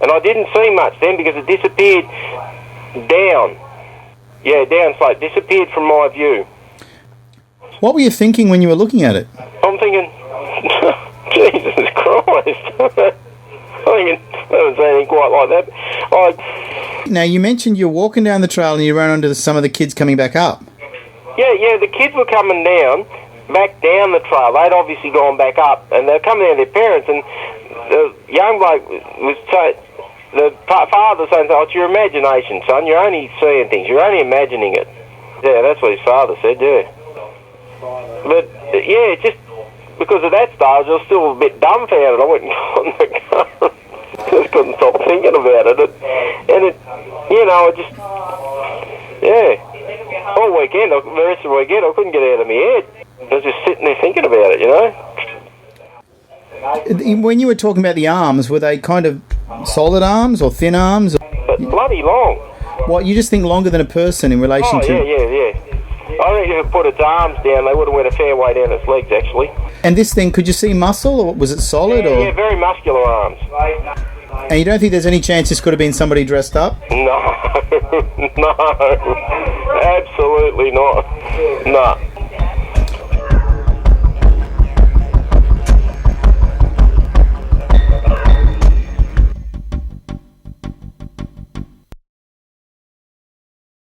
And I didn't see much then because it disappeared down. Yeah, down slope. Disappeared from my view. What were you thinking when you were looking at it? I'm thinking, Jesus Christ. I haven't seen anything quite like that. Now, you mentioned you're walking down the trail and you ran onto some of the kids coming back up. Yeah, the kids were coming back down the trail. They'd obviously gone back up, and they're coming down with their parents, and the young bloke was saying, the father saying, oh, it's your imagination, son. You're only seeing things. You're only imagining it. Yeah, that's what his father said, yeah. But, yeah, just because of that stage, I was still a bit dumbfounded. I went and got in the car. Just couldn't stop thinking about it. And it, I just, yeah. All weekend, the rest of the weekend, I couldn't get it out of my head. I was just sitting there thinking about it, When you were talking about the arms, were they kind of solid arms or thin arms? But bloody long. What, you just think longer than a person in relation to... Yeah. I think if it put its arms down, they would have went a fair way down its legs, actually. And this thing, could you see muscle, or was it solid? Yeah, very muscular arms. And you don't think there's any chance this could have been somebody dressed up? No. No. Absolutely not. No.